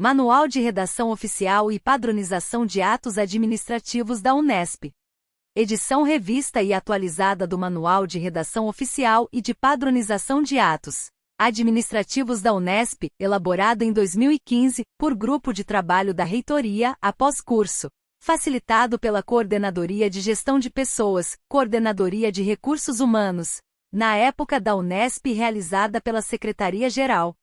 Manual de Redação Oficial e Padronização de Atos Administrativos da Unesp. Edição revista e atualizada do Manual de Redação Oficial e de Padronização de Atos Administrativos da Unesp, elaborado em 2015, por Grupo de Trabalho da Reitoria, após curso. Facilitado pela Coordenadoria de Gestão de Pessoas, Coordenadoria de Recursos Humanos, na época da Unesp e realizada pela Secretaria-Geral.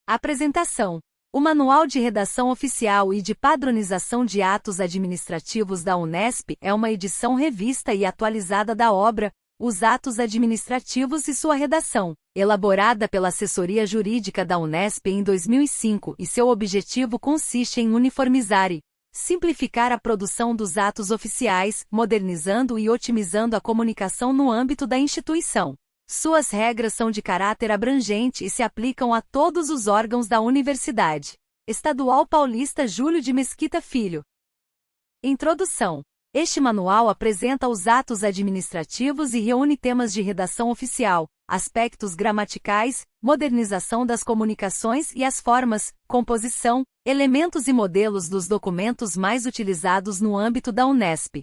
Apresentação. O Manual de Redação Oficial e de Padronização de Atos Administrativos da Unesp é uma edição revista e atualizada da obra Os Atos Administrativos e sua Redação, elaborada pela Assessoria Jurídica da Unesp em 2005 e seu objetivo consiste em uniformizar e simplificar a produção dos atos oficiais, modernizando e otimizando a comunicação no âmbito da instituição. Suas regras são de caráter abrangente e se aplicam a todos os órgãos da Universidade Estadual Paulista Júlio de Mesquita Filho. Introdução. Este manual apresenta os atos administrativos e reúne temas de redação oficial, aspectos gramaticais, modernização das comunicações e as formas, composição, elementos e modelos dos documentos mais utilizados no âmbito da Unesp.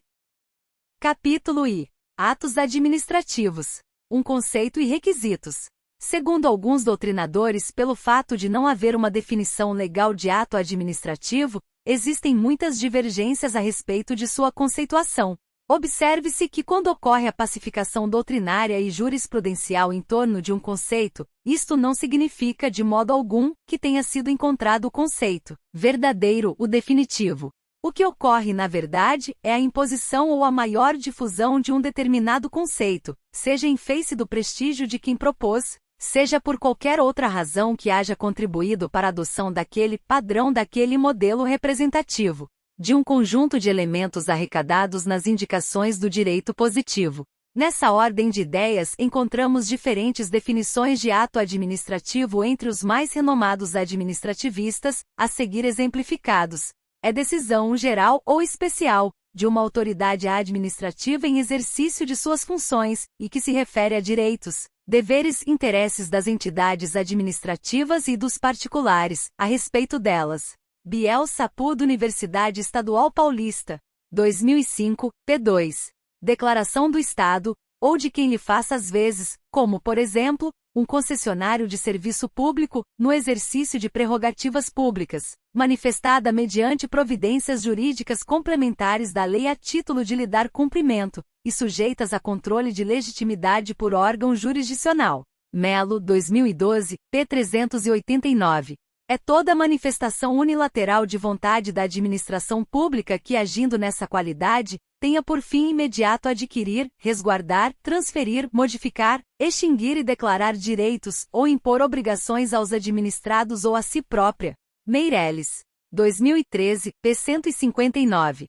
Capítulo I. Atos administrativos. Um conceito e requisitos. Segundo alguns doutrinadores, pelo fato de não haver uma definição legal de ato administrativo, existem muitas divergências a respeito de sua conceituação. Observe-se que quando ocorre a pacificação doutrinária e jurisprudencial em torno de um conceito, isto não significa de modo algum que tenha sido encontrado o conceito verdadeiro, o definitivo. O que ocorre, na verdade, é a imposição ou a maior difusão de um determinado conceito, seja em face do prestígio de quem propôs, seja por qualquer outra razão que haja contribuído para a adoção daquele padrão, daquele modelo representativo, de um conjunto de elementos arrecadados nas indicações do direito positivo. Nessa ordem de ideias, encontramos diferentes definições de ato administrativo entre os mais renomados administrativistas, a seguir exemplificados. É decisão geral ou especial, de uma autoridade administrativa em exercício de suas funções, e que se refere a direitos, deveres e interesses das entidades administrativas e dos particulares, a respeito delas. Biel Sapud, Universidade Estadual Paulista. 2005, p2. Declaração do Estado, ou de quem lhe faça às vezes, como, por exemplo, um concessionário de serviço público, no exercício de prerrogativas públicas, manifestada mediante providências jurídicas complementares da lei a título de lhe dar cumprimento, e sujeitas a controle de legitimidade por órgão jurisdicional. Melo, 2012, p. 389. É toda manifestação unilateral de vontade da administração pública que, agindo nessa qualidade, tenha por fim imediato adquirir, resguardar, transferir, modificar, extinguir e declarar direitos, ou impor obrigações aos administrados ou a si própria. Meirelles. 2013, p. 159.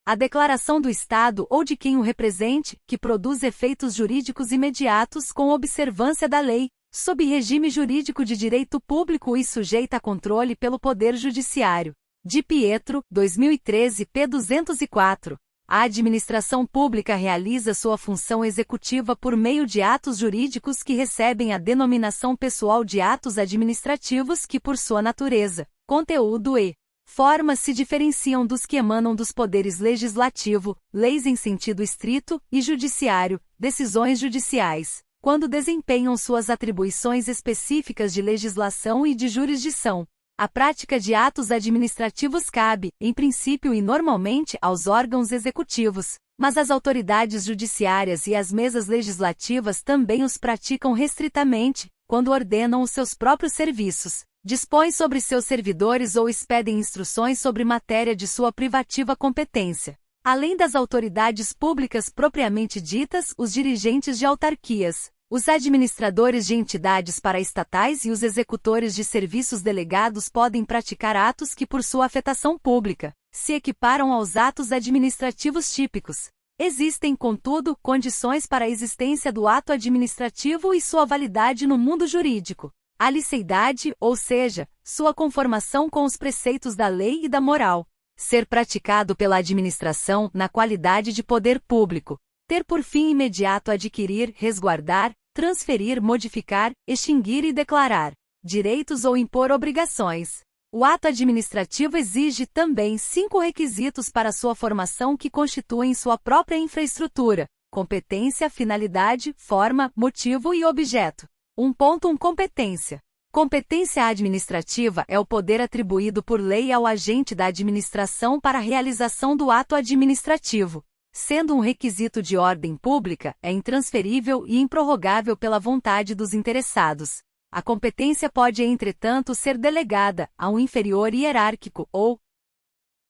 A declaração do Estado ou de quem o represente, que produz efeitos jurídicos imediatos com observância da lei, sob regime jurídico de direito público e sujeita a controle pelo Poder Judiciário. Di Pietro, 2013, p. 204. A administração pública realiza sua função executiva por meio de atos jurídicos que recebem a denominação pessoal de atos administrativos que, por sua natureza, conteúdo e forma se diferenciam dos que emanam dos poderes legislativo, leis em sentido estrito, e judiciário, decisões judiciais, quando desempenham suas atribuições específicas de legislação e de jurisdição. A prática de atos administrativos cabe, em princípio e normalmente, aos órgãos executivos, mas as autoridades judiciárias e as mesas legislativas também os praticam restritamente, quando ordenam os seus próprios serviços, dispõem sobre seus servidores ou expedem instruções sobre matéria de sua privativa competência. Além das autoridades públicas propriamente ditas, os dirigentes de autarquias, os administradores de entidades paraestatais e os executores de serviços delegados podem praticar atos que, por sua afetação pública, se equiparam aos atos administrativos típicos. Existem, contudo, condições para a existência do ato administrativo e sua validade no mundo jurídico. A liceidade, ou seja, sua conformação com os preceitos da lei e da moral. Ser praticado pela administração na qualidade de poder público. Ter por fim imediato adquirir, resguardar, transferir, modificar, extinguir e declarar direitos ou impor obrigações. O ato administrativo exige também 5 requisitos para sua formação que constituem sua própria infraestrutura: competência, finalidade, forma, motivo e objeto. 1.1 Competência. Competência administrativa é o poder atribuído por lei ao agente da administração para a realização do ato administrativo. Sendo um requisito de ordem pública, é intransferível e improrrogável pela vontade dos interessados. A competência pode, entretanto, ser delegada a um inferior hierárquico ou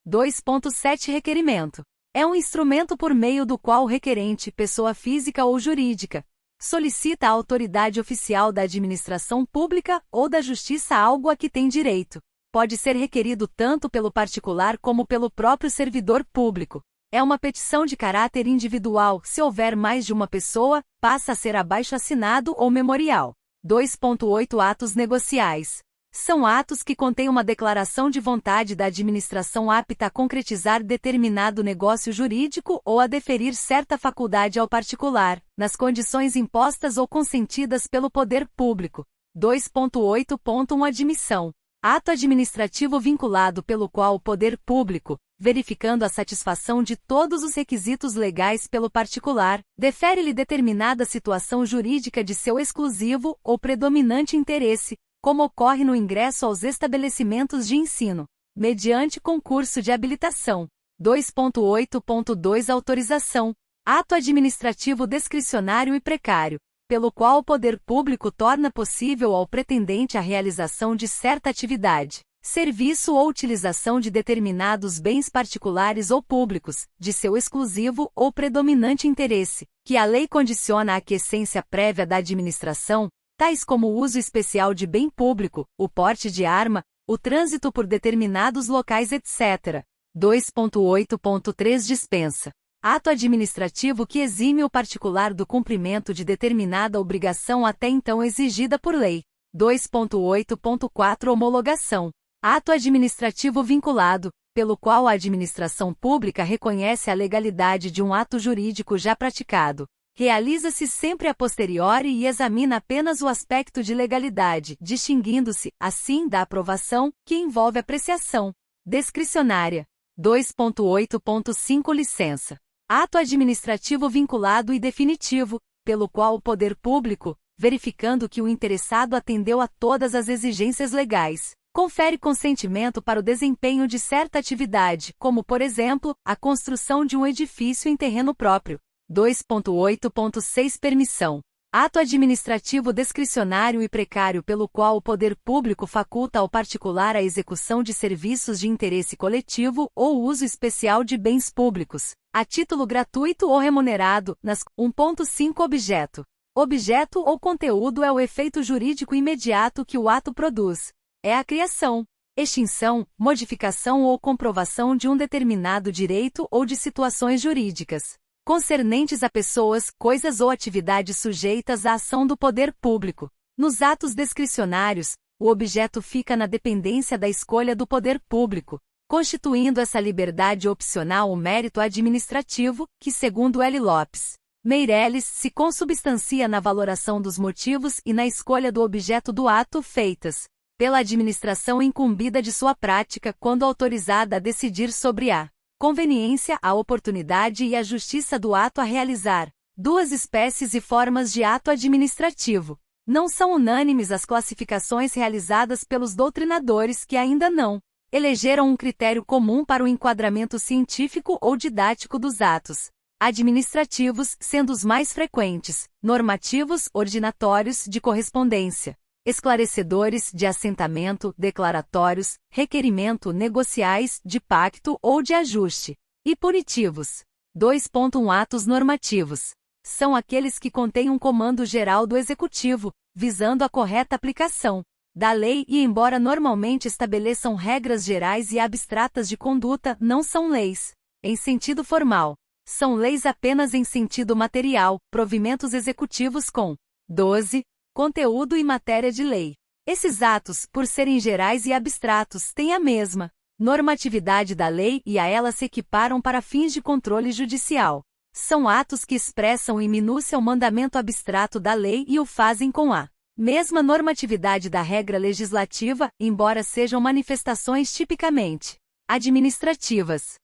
2.7 Requerimento. É um instrumento por meio do qual o requerente, pessoa física ou jurídica, solicita à autoridade oficial da administração pública ou da justiça algo a que tem direito. Pode ser requerido tanto pelo particular como pelo próprio servidor público. É uma petição de caráter individual. Se houver mais de uma pessoa, passa a ser abaixo-assinado ou memorial. 2.8 Atos negociais. São atos que contêm uma declaração de vontade da administração apta a concretizar determinado negócio jurídico ou a deferir certa faculdade ao particular, nas condições impostas ou consentidas pelo poder público. 2.8.1 Admissão. Ato administrativo vinculado pelo qual o poder público, verificando a satisfação de todos os requisitos legais pelo particular, defere-lhe determinada situação jurídica de seu exclusivo ou predominante interesse, como ocorre no ingresso aos estabelecimentos de ensino, mediante concurso de habilitação. 2.8.2 Autorização. Ato administrativo discricionário e precário, pelo qual o poder público torna possível ao pretendente a realização de certa atividade, serviço ou utilização de determinados bens particulares ou públicos, de seu exclusivo ou predominante interesse, que a lei condiciona à aquiescência prévia da administração, tais como o uso especial de bem público, o porte de arma, o trânsito por determinados locais, etc. 2.8.3 Dispensa. Ato administrativo que exime o particular do cumprimento de determinada obrigação até então exigida por lei. 2.8.4 Homologação. Ato administrativo vinculado, pelo qual a administração pública reconhece a legalidade de um ato jurídico já praticado. Realiza-se sempre a posteriori e examina apenas o aspecto de legalidade, distinguindo-se, assim, da aprovação, que envolve apreciação discricionária. 2.8.5 Licença. Ato administrativo vinculado e definitivo, pelo qual o poder público, verificando que o interessado atendeu a todas as exigências legais, confere consentimento para o desempenho de certa atividade, como, por exemplo, a construção de um edifício em terreno próprio. 2.8.6 Permissão. Ato administrativo discricionário e precário pelo qual o poder público faculta ao particular a execução de serviços de interesse coletivo ou uso especial de bens públicos, a título gratuito ou remunerado, nas 1.5 Objeto. Objeto ou conteúdo é o efeito jurídico imediato que o ato produz. É a criação, extinção, modificação ou comprovação de um determinado direito ou de situações jurídicas concernentes a pessoas, coisas ou atividades sujeitas à ação do poder público. Nos atos discricionários, o objeto fica na dependência da escolha do poder público, constituindo essa liberdade opcional o mérito administrativo, que, segundo L. Lopes Meireles, se consubstancia na valoração dos motivos e na escolha do objeto do ato feitas pela administração incumbida de sua prática quando autorizada a decidir sobre a conveniência, a oportunidade e a justiça do ato a realizar. 2 espécies e formas de ato administrativo. Não são unânimes as classificações realizadas pelos doutrinadores que ainda não elegeram um critério comum para o enquadramento científico ou didático dos atos administrativos, sendo os mais frequentes: normativos, ordinatórios, de correspondência, esclarecedores, de assentamento, declaratórios, requerimento, negociais, de pacto ou de ajuste, e punitivos. 2.1 Atos normativos. São aqueles que contêm um comando geral do Executivo, visando a correta aplicação da lei e, embora normalmente estabeleçam regras gerais e abstratas de conduta, não são leis em sentido formal. São leis apenas em sentido material, provimentos executivos com 12. Conteúdo e matéria de lei. Esses atos, por serem gerais e abstratos, têm a mesma normatividade da lei e a ela se equiparam para fins de controle judicial. São atos que expressam em minúcia o mandamento abstrato da lei e o fazem com a Mesma normatividade da regra legislativa, embora sejam manifestações tipicamente administrativas.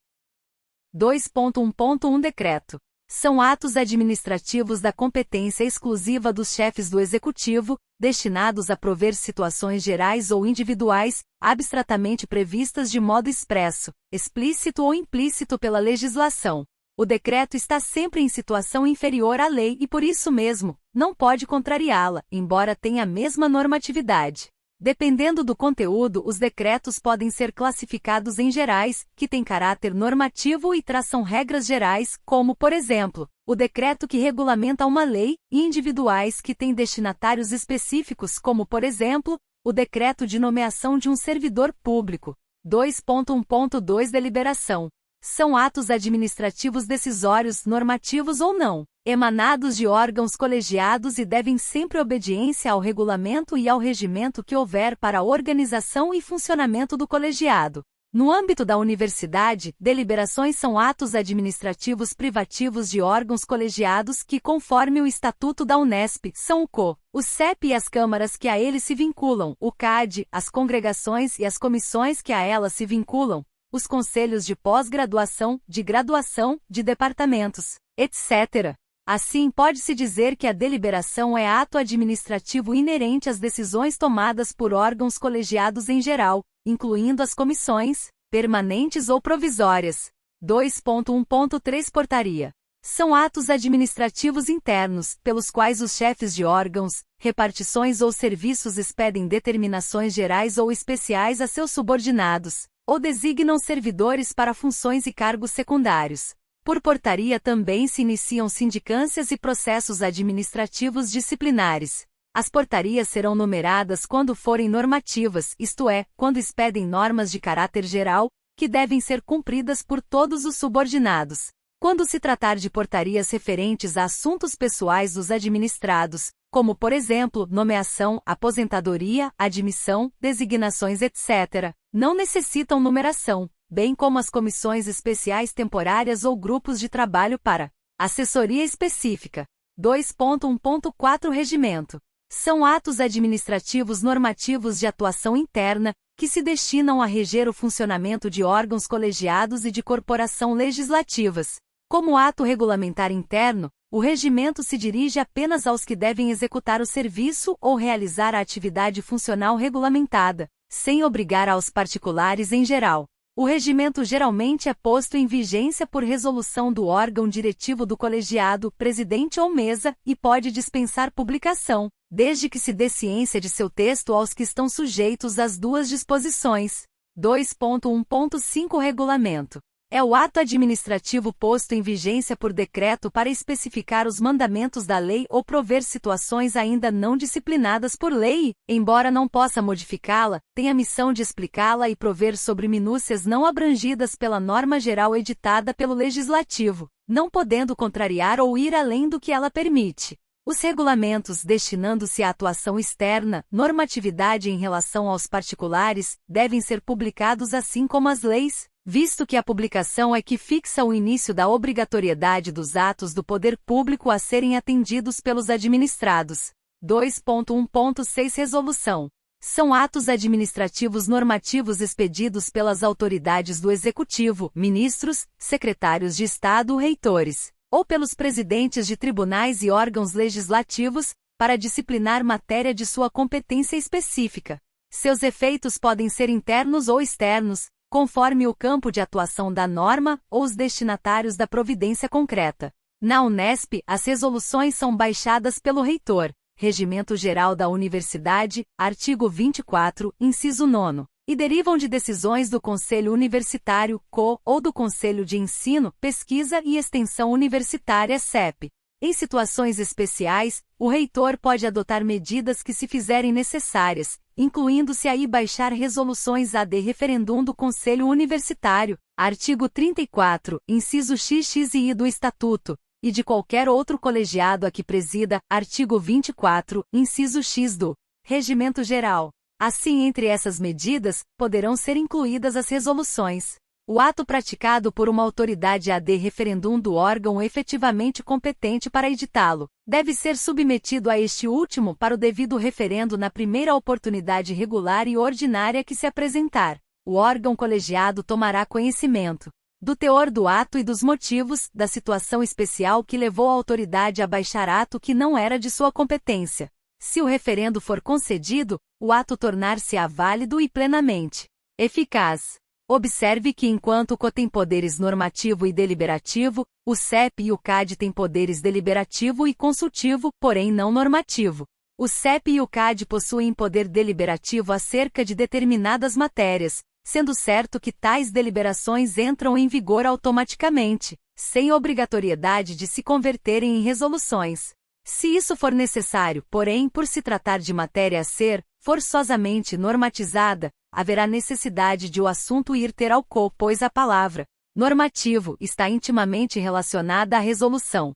2.1.1 Decreto. São atos administrativos da competência exclusiva dos chefes do Executivo, destinados a prover situações gerais ou individuais, abstratamente previstas de modo expresso, explícito ou implícito pela legislação. O decreto está sempre em situação inferior à lei e, por isso mesmo, não pode contrariá-la, embora tenha a mesma normatividade. Dependendo do conteúdo, os decretos podem ser classificados em gerais, que têm caráter normativo e traçam regras gerais, como, por exemplo, o decreto que regulamenta uma lei, e individuais que têm destinatários específicos, como, por exemplo, o decreto de nomeação de um servidor público. 2.1.2 Deliberação. São atos administrativos decisórios, normativos ou não, emanados de órgãos colegiados e devem sempre obediência ao regulamento e ao regimento que houver para a organização e funcionamento do colegiado. No âmbito da universidade, deliberações são atos administrativos privativos de órgãos colegiados que, conforme o Estatuto da Unesp, são o CO, o CEP e as câmaras que a ele se vinculam, o CAD, as congregações e as comissões que a elas se vinculam, os conselhos de pós-graduação, de graduação, de departamentos, etc. Assim, pode-se dizer que a deliberação é ato administrativo inerente às decisões tomadas por órgãos colegiados em geral, incluindo as comissões, permanentes ou provisórias. 2.1.3 Portaria. São atos administrativos internos, pelos quais os chefes de órgãos, repartições ou serviços expedem determinações gerais ou especiais a seus subordinados, ou designam servidores para funções e cargos secundários. Por portaria também se iniciam sindicâncias e processos administrativos disciplinares. As portarias serão numeradas quando forem normativas, isto é, quando expedem normas de caráter geral, que devem ser cumpridas por todos os subordinados. Quando se tratar de portarias referentes a assuntos pessoais dos administrados, como por exemplo, nomeação, aposentadoria, admissão, designações, etc., não necessitam numeração, bem como as comissões especiais temporárias ou grupos de trabalho para assessoria específica. 2.1.4 Regimento. São atos administrativos normativos de atuação interna, que se destinam a reger o funcionamento de órgãos colegiados e de corporação legislativas. Como ato regulamentar interno, o regimento se dirige apenas aos que devem executar o serviço ou realizar a atividade funcional regulamentada, sem obrigar aos particulares em geral. O regimento geralmente é posto em vigência por resolução do órgão diretivo do colegiado, presidente ou mesa, e pode dispensar publicação, desde que se dê ciência de seu texto aos que estão sujeitos às duas disposições. 2.1.5 Regulamento. É o ato administrativo posto em vigência por decreto para especificar os mandamentos da lei ou prover situações ainda não disciplinadas por lei e, embora não possa modificá-la, tem a missão de explicá-la e prover sobre minúcias não abrangidas pela norma geral editada pelo Legislativo, não podendo contrariar ou ir além do que ela permite. Os regulamentos destinando-se à atuação externa, normatividade em relação aos particulares, devem ser publicados assim como as leis, visto que a publicação é que fixa o início da obrigatoriedade dos atos do poder público a serem atendidos pelos administrados. 2.1.6 Resolução. São atos administrativos normativos expedidos pelas autoridades do Executivo, ministros, secretários de Estado ou reitores, ou pelos presidentes de tribunais e órgãos legislativos, para disciplinar matéria de sua competência específica. Seus efeitos podem ser internos ou externos, conforme o campo de atuação da norma ou os destinatários da providência concreta. Na Unesp, as resoluções são baixadas pelo reitor, Regimento Geral da Universidade, artigo 24, inciso 9, e derivam de decisões do Conselho Universitário, CO, ou do Conselho de Ensino, Pesquisa e Extensão Universitária, CEP. Em situações especiais, o reitor pode adotar medidas que se fizerem necessárias, incluindo-se aí baixar resoluções ad referendum do Conselho Universitário, artigo 34, inciso XX e I do Estatuto, e de qualquer outro colegiado a que presida, artigo 24, inciso X do Regimento Geral. Assim, entre essas medidas, poderão ser incluídas as resoluções O ato praticado por uma autoridade ad referendum do órgão efetivamente competente para editá-lo deve ser submetido a este último para o devido referendo na primeira oportunidade regular e ordinária que se apresentar. O órgão colegiado tomará conhecimento do teor do ato e dos motivos da situação especial que levou a autoridade a baixar ato que não era de sua competência. Se o referendo for concedido, o ato tornar-se-á válido e plenamente eficaz. Observe que enquanto o CO tem poderes normativo e deliberativo, o CEP e o CAD têm poderes deliberativo e consultivo, porém não normativo. O CEP e o CAD possuem poder deliberativo acerca de determinadas matérias, sendo certo que tais deliberações entram em vigor automaticamente, sem obrigatoriedade de se converterem em resoluções. Se isso for necessário, porém, por se tratar de matéria a ser forçosamente normatizada, haverá necessidade de o assunto ir ter ao CO, pois a palavra normativo está intimamente relacionada à resolução.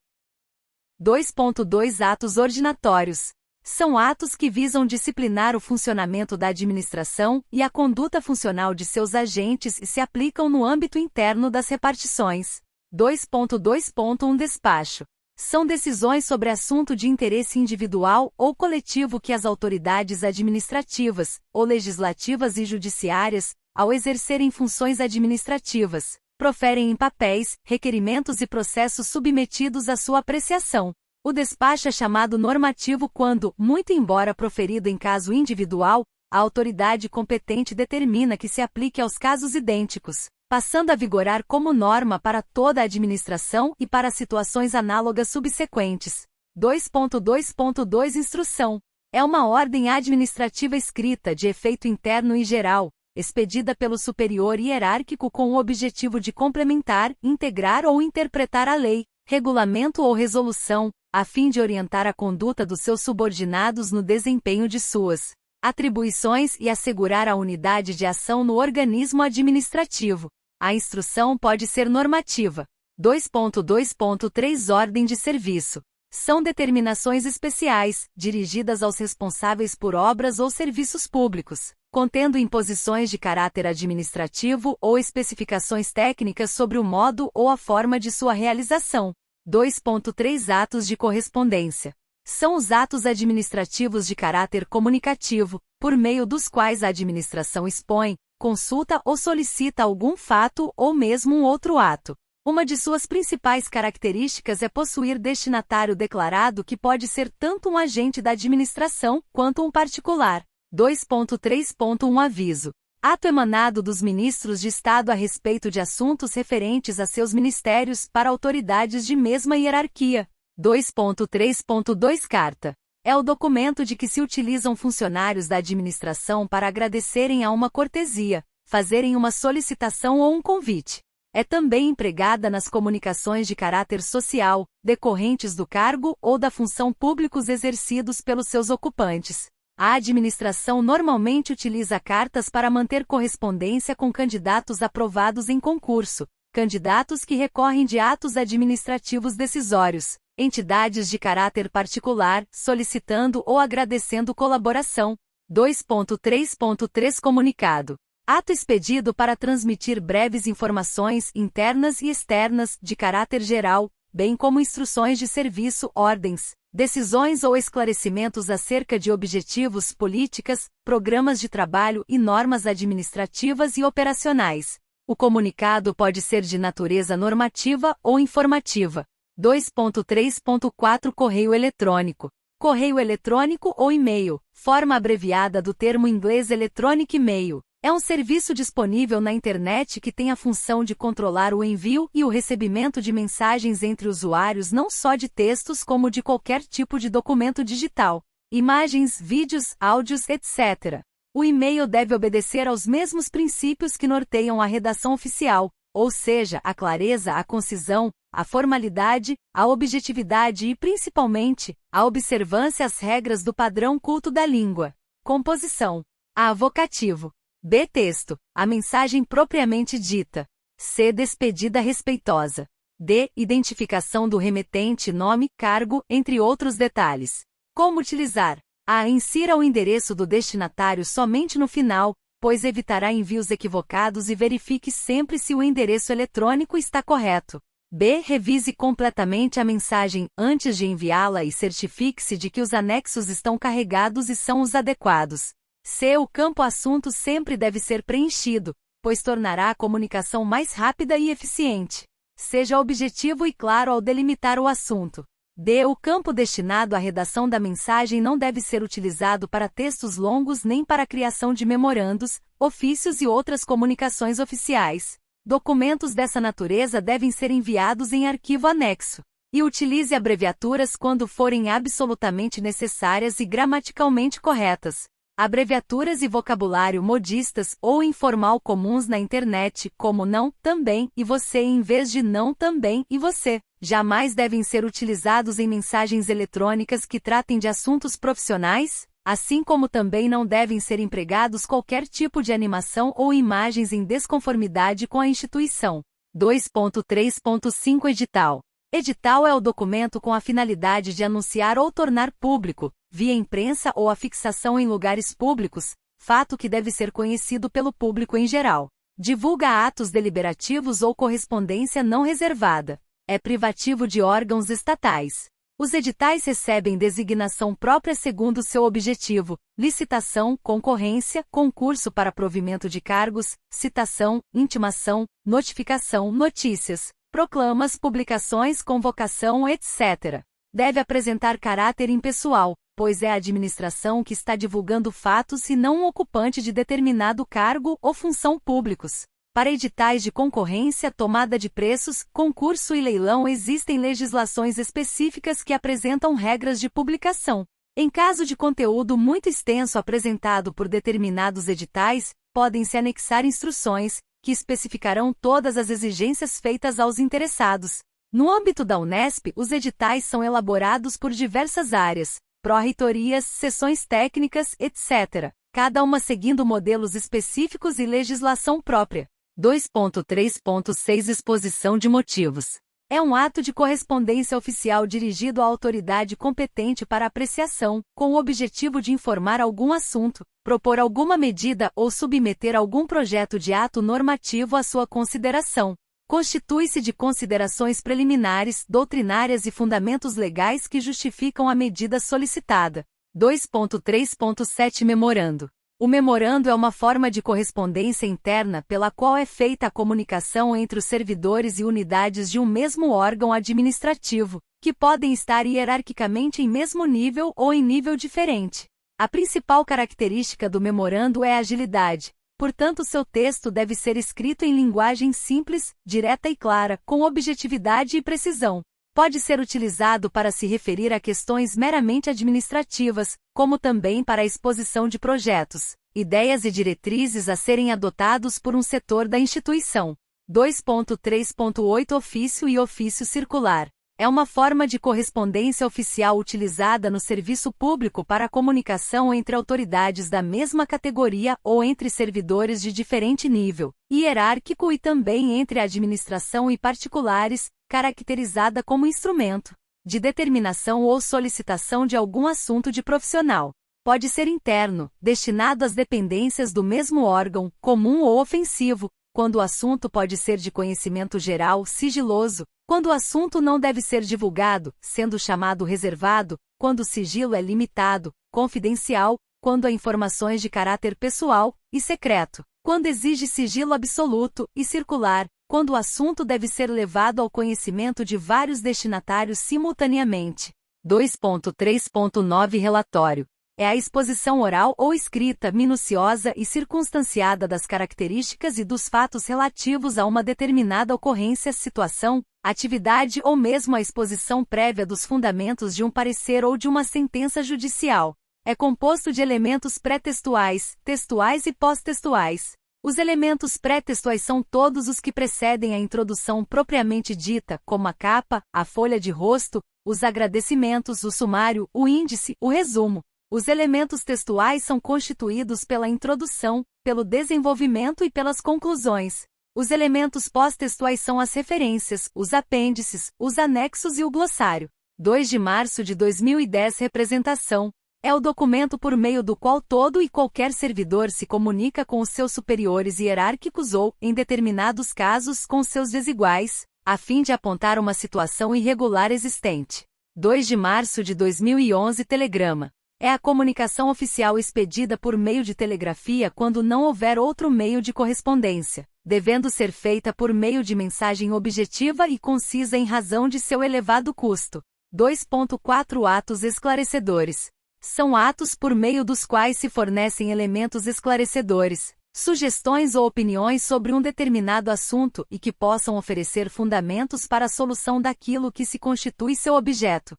2.2 Atos ordinatórios. São atos que visam disciplinar o funcionamento da administração e a conduta funcional de seus agentes e se aplicam no âmbito interno das repartições. 2.2.1 Despacho. São decisões sobre assunto de interesse individual ou coletivo que as autoridades administrativas, ou legislativas e judiciárias, ao exercerem funções administrativas, proferem em papéis, requerimentos e processos submetidos à sua apreciação. O despacho é chamado normativo quando, muito embora proferido em caso individual, a autoridade competente determina que se aplique aos casos idênticos, passando a vigorar como norma para toda a administração e para situações análogas subsequentes. 2.2.2 Instrução. É uma ordem administrativa escrita de efeito interno e geral, expedida pelo superior hierárquico com o objetivo de complementar, integrar ou interpretar a lei, regulamento ou resolução, a fim de orientar a conduta dos seus subordinados no desempenho de suas atribuições e assegurar a unidade de ação no organismo administrativo. A instrução pode ser normativa. 2.2.3 Ordem de serviço. São determinações especiais, dirigidas aos responsáveis por obras ou serviços públicos, contendo imposições de caráter administrativo ou especificações técnicas sobre o modo ou a forma de sua realização. 2.3 Atos de correspondência. São os atos administrativos de caráter comunicativo, por meio dos quais a administração expõe, consulta ou solicita algum fato ou mesmo um outro ato. Uma de suas principais características é possuir destinatário declarado que pode ser tanto um agente da administração quanto um particular. 2.3.1 Aviso. Ato emanado dos ministros de Estado a respeito de assuntos referentes a seus ministérios para autoridades de mesma hierarquia. 2.3.2 Carta. É o documento de que se utilizam funcionários da administração para agradecerem a uma cortesia, fazerem uma solicitação ou um convite. É também empregada nas comunicações de caráter social, decorrentes do cargo ou da função públicos exercidos pelos seus ocupantes. A administração normalmente utiliza cartas para manter correspondência com candidatos aprovados em concurso, candidatos que recorrem de atos administrativos decisórios, entidades de caráter particular, solicitando ou agradecendo colaboração. 2.3.3 Comunicado. Ato expedido para transmitir breves informações internas e externas, de caráter geral, bem como instruções de serviço, ordens, decisões ou esclarecimentos acerca de objetivos, políticas, programas de trabalho e normas administrativas e operacionais. O comunicado pode ser de natureza normativa ou informativa. 2.3.4 Correio eletrônico. Correio eletrônico ou e-mail, forma abreviada do termo inglês electronic mail, é um serviço disponível na internet que tem a função de controlar o envio e o recebimento de mensagens entre usuários não só de textos como de qualquer tipo de documento digital, imagens, vídeos, áudios, etc. O e-mail deve obedecer aos mesmos princípios que norteiam a redação oficial, ou seja, a clareza, a concisão, a formalidade, a objetividade e, principalmente, a observância às regras do padrão culto da língua. Composição. A. Vocativo. B. Texto. A mensagem propriamente dita. C. Despedida respeitosa. D. Identificação do remetente, nome, cargo, entre outros detalhes. Como utilizar? A. Insira o endereço do destinatário somente no final, pois evitará envios equivocados e verifique sempre se o endereço eletrônico está correto. B. Revise completamente a mensagem antes de enviá-la e certifique-se de que os anexos estão carregados e são os adequados. C. O campo assunto sempre deve ser preenchido, pois tornará a comunicação mais rápida e eficiente. Seja objetivo e claro ao delimitar o assunto. D. O campo destinado à redação da mensagem não deve ser utilizado para textos longos nem para a criação de memorandos, ofícios e outras comunicações oficiais. Documentos dessa natureza devem ser enviados em arquivo anexo. E utilize abreviaturas quando forem absolutamente necessárias e gramaticalmente corretas. Abreviaturas e vocabulário modistas ou informal comuns na internet, como não, também e você em vez de não, também e você, jamais devem ser utilizados em mensagens eletrônicas que tratem de assuntos profissionais, assim como também não devem ser empregados qualquer tipo de animação ou imagens em desconformidade com a instituição. 2.3.5 Edital. Edital é o documento com a finalidade de anunciar ou tornar público, via imprensa ou a fixação em lugares públicos, fato que deve ser conhecido pelo público em geral. Divulga atos deliberativos ou correspondência não reservada. É privativo de órgãos estatais. Os editais recebem designação própria segundo seu objetivo: licitação, concorrência, concurso para provimento de cargos, citação, intimação, notificação, notícias, proclamas, publicações, convocação, etc. Deve apresentar caráter impessoal, pois é a administração que está divulgando fatos e não um ocupante de determinado cargo ou função públicos. Para editais de concorrência, tomada de preços, concurso e leilão existem legislações específicas que apresentam regras de publicação. Em caso de conteúdo muito extenso apresentado por determinados editais, podem-se anexar instruções, que especificarão todas as exigências feitas aos interessados. No âmbito da Unesp, os editais são elaborados por diversas áreas, pró-reitorias, seções técnicas, etc., cada uma seguindo modelos específicos e legislação própria. 2.3.6 Exposição de motivos. É um ato de correspondência oficial dirigido à autoridade competente para apreciação, com o objetivo de informar algum assunto, propor alguma medida ou submeter algum projeto de ato normativo à sua consideração. Constitui-se de considerações preliminares, doutrinárias e fundamentos legais que justificam a medida solicitada. 2.3.7 Memorando. O memorando é uma forma de correspondência interna pela qual é feita a comunicação entre os servidores e unidades de um mesmo órgão administrativo, que podem estar hierarquicamente em mesmo nível ou em nível diferente. A principal característica do memorando é a agilidade, portanto seu texto deve ser escrito em linguagem simples, direta e clara, com objetividade e precisão. Pode ser utilizado para se referir a questões meramente administrativas, como também para a exposição de projetos, ideias e diretrizes a serem adotados por um setor da instituição. 2.3.8 Ofício e ofício circular. É uma forma de correspondência oficial utilizada no serviço público para a comunicação entre autoridades da mesma categoria ou entre servidores de diferente nível hierárquico e também entre a administração e particulares, caracterizada como instrumento de determinação ou solicitação de algum assunto de profissional. Pode ser interno, destinado às dependências do mesmo órgão, comum ou ofensivo, quando o assunto pode ser de conhecimento geral, sigiloso, quando o assunto não deve ser divulgado, sendo chamado reservado, quando o sigilo é limitado, confidencial, quando há informações de caráter pessoal, e secreto, quando exige sigilo absoluto, e circular, quando o assunto deve ser levado ao conhecimento de vários destinatários simultaneamente. 2.3.9 Relatório. É a exposição oral ou escrita minuciosa e circunstanciada das características e dos fatos relativos a uma determinada ocorrência, situação, atividade ou mesmo a exposição prévia dos fundamentos de um parecer ou de uma sentença judicial. É composto de elementos pré-textuais, textuais e pós-textuais. Os elementos pré-textuais são todos os que precedem a introdução propriamente dita, como a capa, a folha de rosto, os agradecimentos, o sumário, o índice, o resumo. Os elementos textuais são constituídos pela introdução, pelo desenvolvimento e pelas conclusões. Os elementos pós-textuais são as referências, os apêndices, os anexos e o glossário. 2 de março de 2010 Representação. É o documento por meio do qual todo e qualquer servidor se comunica com os seus superiores hierárquicos ou, em determinados casos, com seus desiguais, a fim de apontar uma situação irregular existente. 2 de março de 2011 Telegrama. É a comunicação oficial expedida por meio de telegrafia quando não houver outro meio de correspondência, devendo ser feita por meio de mensagem objetiva e concisa em razão de seu elevado custo. 2.4 Atos esclarecedores. São atos por meio dos quais se fornecem elementos esclarecedores, sugestões ou opiniões sobre um determinado assunto e que possam oferecer fundamentos para a solução daquilo que se constitui seu objeto.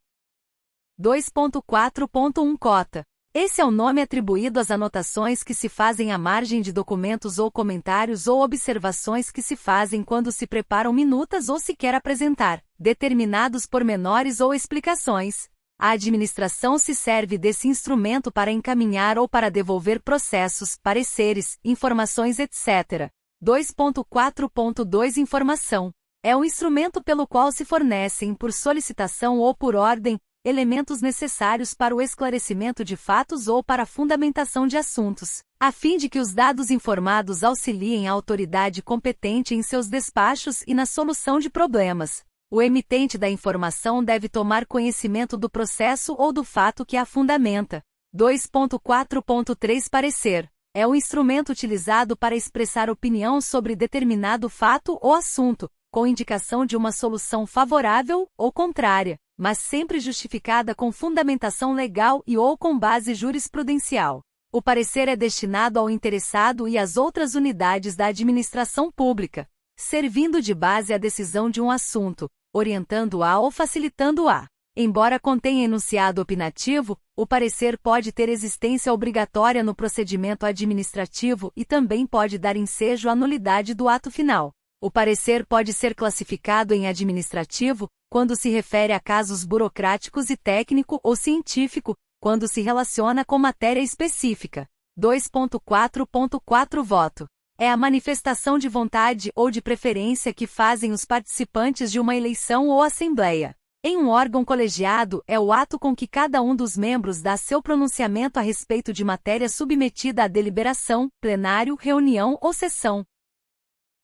2.4.1 Cota. Esse é o nome atribuído às anotações que se fazem à margem de documentos ou comentários ou observações que se fazem quando se preparam minutas ou se quer apresentar determinados pormenores ou explicações. A administração se serve desse instrumento para encaminhar ou para devolver processos, pareceres, informações, etc. 2.4.2 Informação. É o instrumento pelo qual se fornecem, por solicitação ou por ordem, elementos necessários para o esclarecimento de fatos ou para a fundamentação de assuntos, a fim de que os dados informados auxiliem a autoridade competente em seus despachos e na solução de problemas. O emitente da informação deve tomar conhecimento do processo ou do fato que a fundamenta. 2.4.3 Parecer. É o instrumento utilizado para expressar opinião sobre determinado fato ou assunto, com indicação de uma solução favorável ou contrária, mas sempre justificada com fundamentação legal e ou com base jurisprudencial. O parecer é destinado ao interessado e às outras unidades da administração pública, servindo de base à decisão de um assunto, orientando-a ou facilitando-a. Embora contenha enunciado opinativo, o parecer pode ter existência obrigatória no procedimento administrativo e também pode dar ensejo à nulidade do ato final. O parecer pode ser classificado em administrativo, quando se refere a casos burocráticos e técnico ou científico, quando se relaciona com matéria específica. 2.4.4 Voto. É a manifestação de vontade ou de preferência que fazem os participantes de uma eleição ou assembleia. Em um órgão colegiado, é o ato com que cada um dos membros dá seu pronunciamento a respeito de matéria submetida à deliberação, plenário, reunião ou sessão.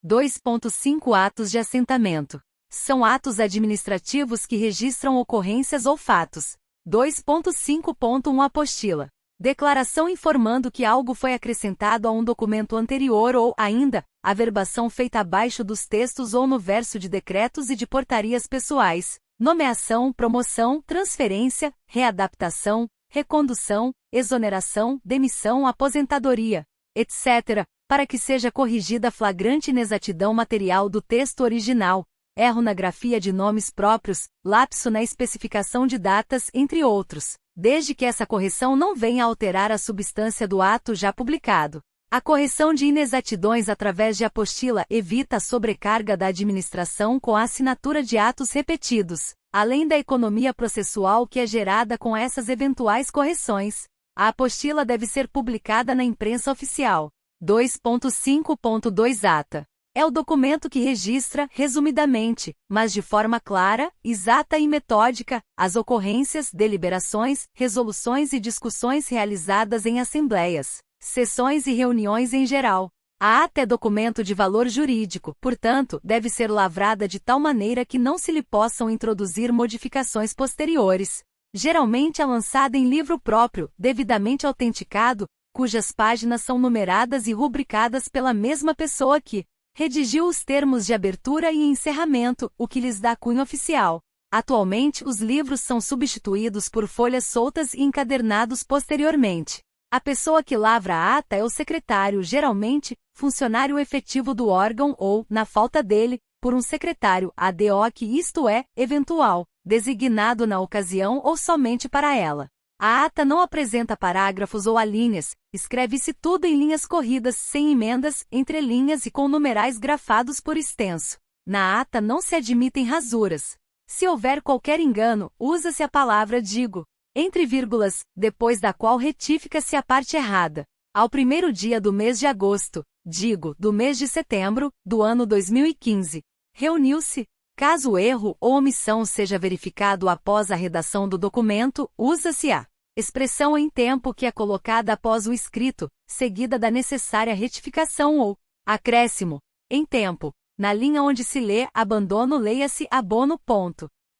2.5 Atos de assentamento. São atos administrativos que registram ocorrências ou fatos. 2.5.1 Apostila. Declaração informando que algo foi acrescentado a um documento anterior ou, ainda, averbação feita abaixo dos textos ou no verso de decretos e de portarias pessoais, nomeação, promoção, transferência, readaptação, recondução, exoneração, demissão, aposentadoria, etc., para que seja corrigida flagrante inexatidão material do texto original, erro na grafia de nomes próprios, lapso na especificação de datas, entre outros, desde que essa correção não venha a alterar a substância do ato já publicado. A correção de inexatidões através de apostila evita a sobrecarga da administração com a assinatura de atos repetidos, além da economia processual que é gerada com essas eventuais correções. A apostila deve ser publicada na imprensa oficial. 2.5.2 Ata. É o documento que registra, resumidamente, mas de forma clara, exata e metódica, as ocorrências, deliberações, resoluções e discussões realizadas em assembleias, sessões e reuniões em geral. A ata é documento de valor jurídico, portanto, deve ser lavrada de tal maneira que não se lhe possam introduzir modificações posteriores. Geralmente é lançada em livro próprio, devidamente autenticado, cujas páginas são numeradas e rubricadas pela mesma pessoa que redigiu os termos de abertura e encerramento, o que lhes dá cunho oficial. Atualmente, os livros são substituídos por folhas soltas e encadernados posteriormente. A pessoa que lavra a ata é o secretário, geralmente, funcionário efetivo do órgão ou, na falta dele, por um secretário ad hoc, isto é, eventual, designado na ocasião ou somente para ela. A ata não apresenta parágrafos ou alíneas, escreve-se tudo em linhas corridas, sem emendas, entre linhas e com numerais grafados por extenso. Na ata não se admitem rasuras. Se houver qualquer engano, usa-se a palavra digo, entre vírgulas, depois da qual retífica-se a parte errada. Ao primeiro dia do mês de agosto, digo, do mês de setembro, do ano 2015. Reuniu-se. Caso o erro ou omissão seja verificado após a redação do documento, usa-se a Expressão em tempo que é colocada após o escrito, seguida da necessária retificação ou acréscimo. Em tempo. Na linha onde se lê abandono, leia-se abono.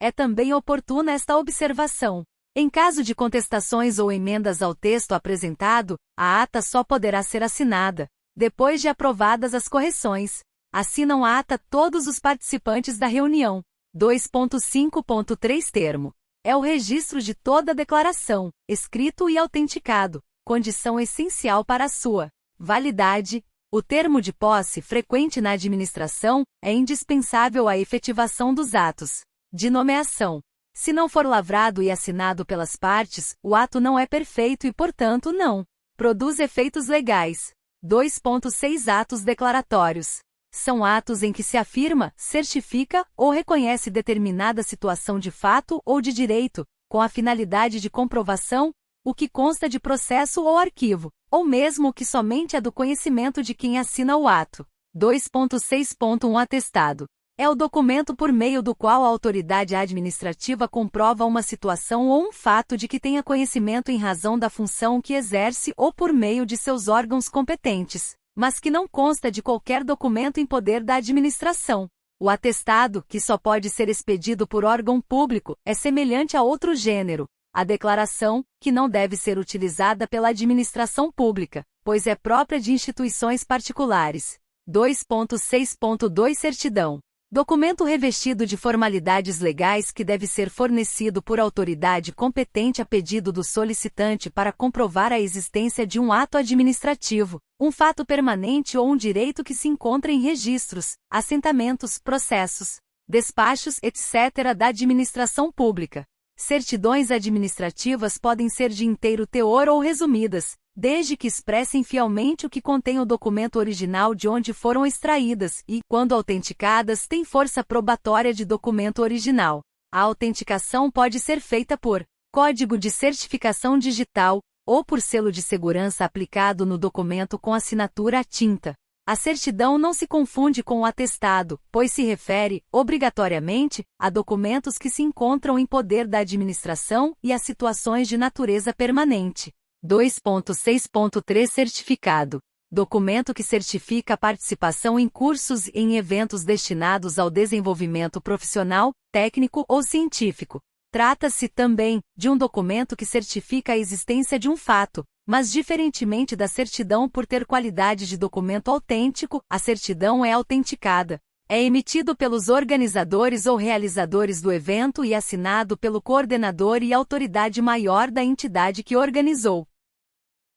É também oportuna esta observação. Em caso de contestações ou emendas ao texto apresentado, a ata só poderá ser assinada depois de aprovadas as correções. Assinam a ata todos os participantes da reunião. 2.5.3 Termo. É o registro de toda a declaração, escrito e autenticado, condição essencial para a sua validade. O termo de posse frequente na administração é indispensável à efetivação dos atos de nomeação. Se não for lavrado e assinado pelas partes, o ato não é perfeito e, portanto, não produz efeitos legais. 2.6 Atos declaratórios. São atos em que se afirma, certifica ou reconhece determinada situação de fato ou de direito, com a finalidade de comprovação, o que consta de processo ou arquivo, ou mesmo o que somente é do conhecimento de quem assina o ato. 2.6.1 Atestado. É o documento por meio do qual a autoridade administrativa comprova uma situação ou um fato de que tenha conhecimento em razão da função que exerce ou por meio de seus órgãos competentes, mas que não consta de qualquer documento em poder da administração. O atestado, que só pode ser expedido por órgão público, é semelhante a outro gênero, a declaração, que não deve ser utilizada pela administração pública, pois é própria de instituições particulares. 2.6.2 Certidão. Documento revestido de formalidades legais que deve ser fornecido por autoridade competente a pedido do solicitante para comprovar a existência de um ato administrativo, um fato permanente ou um direito que se encontra em registros, assentamentos, processos, despachos, etc. da administração pública. Certidões administrativas podem ser de inteiro teor ou resumidas, desde que expressem fielmente o que contém o documento original de onde foram extraídas e, quando autenticadas, têm força probatória de documento original. A autenticação pode ser feita por código de certificação digital ou por selo de segurança aplicado no documento com assinatura à tinta. A certidão não se confunde com o atestado, pois se refere, obrigatoriamente, a documentos que se encontram em poder da administração e a situações de natureza permanente. 2.6.3 Certificado. Documento que certifica a participação em cursos e em eventos destinados ao desenvolvimento profissional, técnico ou científico. Trata-se, também, de um documento que certifica a existência de um fato, mas diferentemente da certidão por ter qualidade de documento autêntico, a certidão é autenticada. É emitido pelos organizadores ou realizadores do evento e assinado pelo coordenador e autoridade maior da entidade que organizou.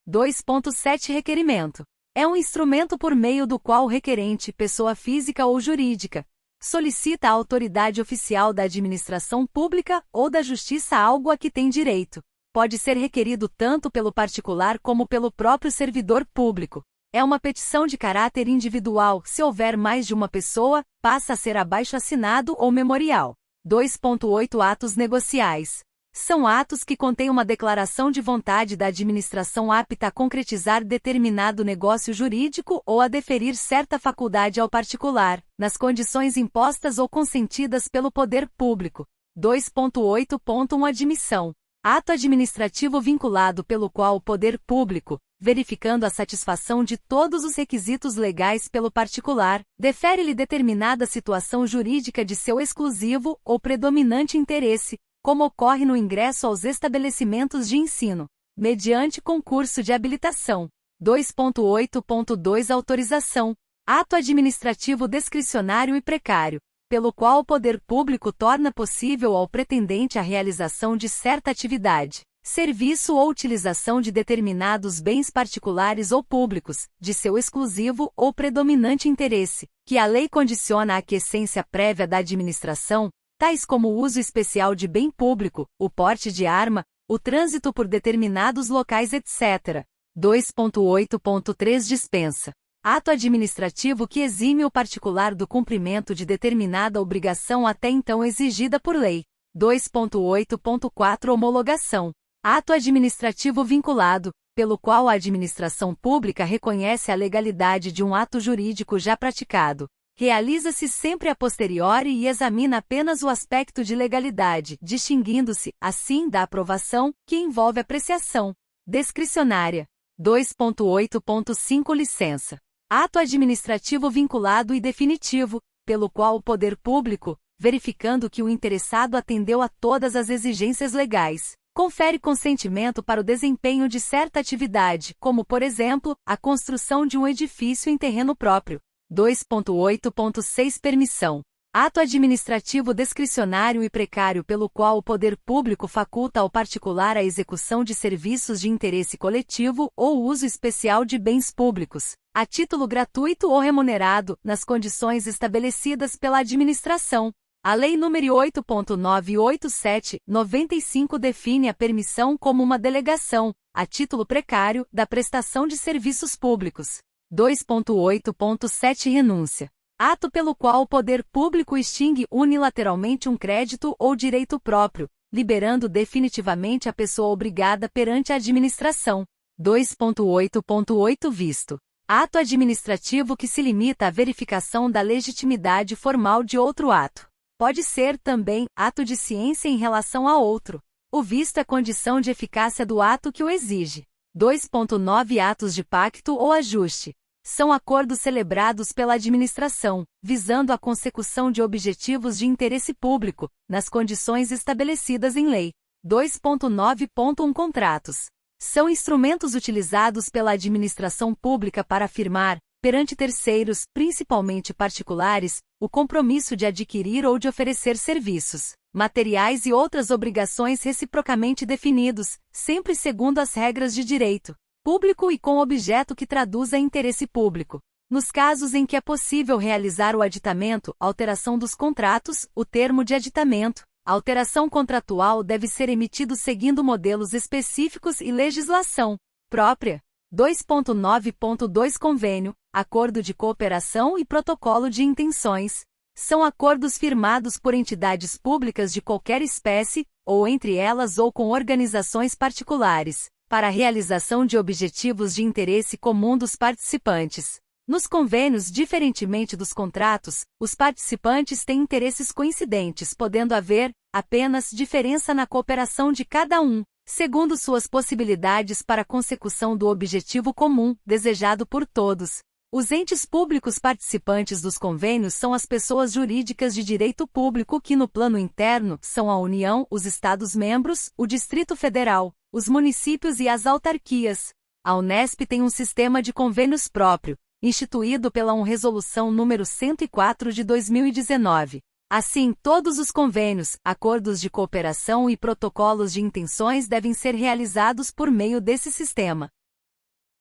2.7 Requerimento. É um instrumento por meio do qual o requerente, pessoa física ou jurídica, solicita à autoridade oficial da administração pública ou da justiça algo a que tem direito. Pode ser requerido tanto pelo particular como pelo próprio servidor público. É uma petição de caráter individual. Se houver mais de uma pessoa, passa a ser abaixo-assinado ou memorial. 2.8 Atos negociais. São atos que contêm uma declaração de vontade da administração apta a concretizar determinado negócio jurídico ou a deferir certa faculdade ao particular, nas condições impostas ou consentidas pelo poder público. 2.8.1 Admissão. Ato administrativo vinculado pelo qual o poder público, verificando a satisfação de todos os requisitos legais pelo particular, defere-lhe determinada situação jurídica de seu exclusivo ou predominante interesse, como ocorre no ingresso aos estabelecimentos de ensino, mediante concurso de habilitação. 2.8.2 Autorização. Ato administrativo discricionário e precário, pelo qual o poder público torna possível ao pretendente a realização de certa atividade, serviço ou utilização de determinados bens particulares ou públicos, de seu exclusivo ou predominante interesse, que a lei condiciona à aquiescência prévia da administração, tais como o uso especial de bem público, o porte de arma, o trânsito por determinados locais, etc. 2.8.3 Dispensa. Ato administrativo que exime o particular do cumprimento de determinada obrigação até então exigida por lei. 2.8.4 Homologação. Ato administrativo vinculado, pelo qual a administração pública reconhece a legalidade de um ato jurídico já praticado, Realiza-se sempre a posteriori e examina apenas o aspecto de legalidade, distinguindo-se, assim, da aprovação, que envolve apreciação discricionária. 2.8.5 Licença. Ato administrativo vinculado e definitivo, pelo qual o poder público, verificando que o interessado atendeu a todas as exigências legais, confere consentimento para o desempenho de certa atividade, como, por exemplo, a construção de um edifício em terreno próprio. 2.8.6 Permissão. Ato administrativo discricionário e precário pelo qual o poder público faculta ao particular a execução de serviços de interesse coletivo ou uso especial de bens públicos, a título gratuito ou remunerado, nas condições estabelecidas pela administração. A Lei nº 8.987/95 define a permissão como uma delegação, a título precário, da prestação de serviços públicos. 2.8.7 Renúncia. Ato pelo qual o poder público extingue unilateralmente um crédito ou direito próprio, liberando definitivamente a pessoa obrigada perante a administração. 2.8.8 Visto. Ato administrativo que se limita à verificação da legitimidade formal de outro ato. Pode ser, também, ato de ciência em relação a outro. O visto é condição de eficácia do ato que o exige. 2.9 Atos de pacto ou ajuste. São acordos celebrados pela administração, visando a consecução de objetivos de interesse público, nas condições estabelecidas em lei. 2.9.1 Contratos. São instrumentos utilizados pela administração pública para afirmar, perante terceiros, principalmente particulares, o compromisso de adquirir ou de oferecer serviços, materiais e outras obrigações reciprocamente definidos, sempre segundo as regras de direito público e com objeto que traduza interesse público. Nos casos em que é possível realizar o aditamento, alteração dos contratos, o termo de aditamento, a alteração contratual deve ser emitido seguindo modelos específicos e legislação própria. 2.9.2 Convênio, acordo de cooperação e protocolo de intenções. São acordos firmados por entidades públicas de qualquer espécie, ou entre elas ou com organizações particulares, para a realização de objetivos de interesse comum dos participantes. Nos convênios, diferentemente dos contratos, os participantes têm interesses coincidentes, podendo haver, apenas, diferença na cooperação de cada um, segundo suas possibilidades para a consecução do objetivo comum, desejado por todos. Os entes públicos participantes dos convênios são as pessoas jurídicas de direito público que no plano interno são a União, os Estados-membros, o Distrito Federal, os municípios e as autarquias. A Unesp tem um sistema de convênios próprio, instituído pela Resolução nº 104 de 2019. Assim, todos os convênios, acordos de cooperação e protocolos de intenções devem ser realizados por meio desse sistema.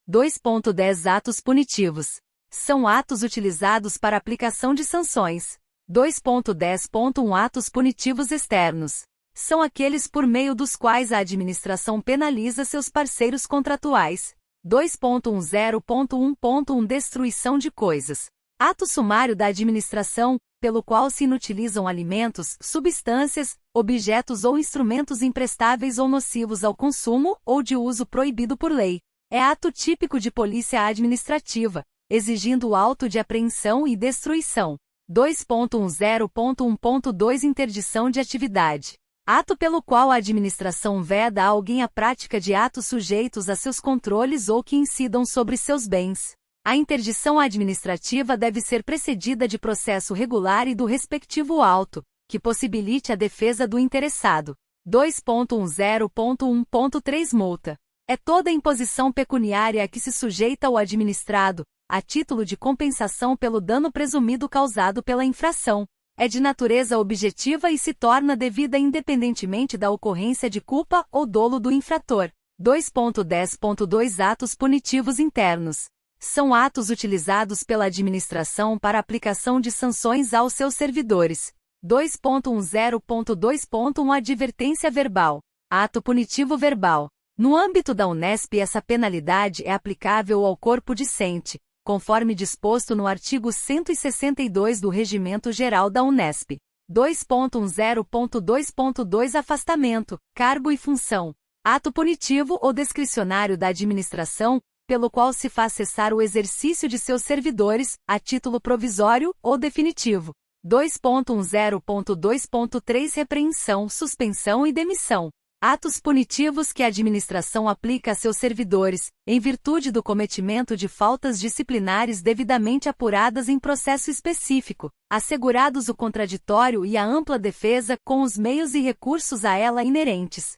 2.10 Atos punitivos. São atos utilizados para aplicação de sanções. 2.10.1 Atos punitivos externos. São aqueles por meio dos quais a administração penaliza seus parceiros contratuais. 2.10.1.1 Destruição de coisas. Ato sumário da administração, pelo qual se inutilizam alimentos, substâncias, objetos ou instrumentos imprestáveis ou nocivos ao consumo ou de uso proibido por lei. É ato típico de polícia administrativa, exigindo o auto de apreensão e destruição. 2.10.1.2 Interdição de atividade. Ato pelo qual a administração veda a alguém a prática de atos sujeitos a seus controles ou que incidam sobre seus bens. A interdição administrativa deve ser precedida de processo regular e do respectivo auto, que possibilite a defesa do interessado. 2.10.1.3 Multa. É toda imposição pecuniária a que se sujeita o administrado, a título de compensação pelo dano presumido causado pela infração. É de natureza objetiva e se torna devida independentemente da ocorrência de culpa ou dolo do infrator. 2.10.2 Atos punitivos internos. São atos utilizados pela administração para aplicação de sanções aos seus servidores. 2.10.2.1 Advertência verbal. Ato punitivo verbal. No âmbito da Unesp, essa penalidade é aplicável ao corpo discente, conforme disposto no artigo 162 do Regimento Geral da Unesp. 2.10.2.2 Afastamento, cargo e função. Ato punitivo ou discricionário da administração, pelo qual se faz cessar o exercício de seus servidores, a título provisório ou definitivo. 2.10.2.3 Repreensão, suspensão e demissão. Atos punitivos que a administração aplica a seus servidores, em virtude do cometimento de faltas disciplinares devidamente apuradas em processo específico, assegurados o contraditório e a ampla defesa com os meios e recursos a ela inerentes.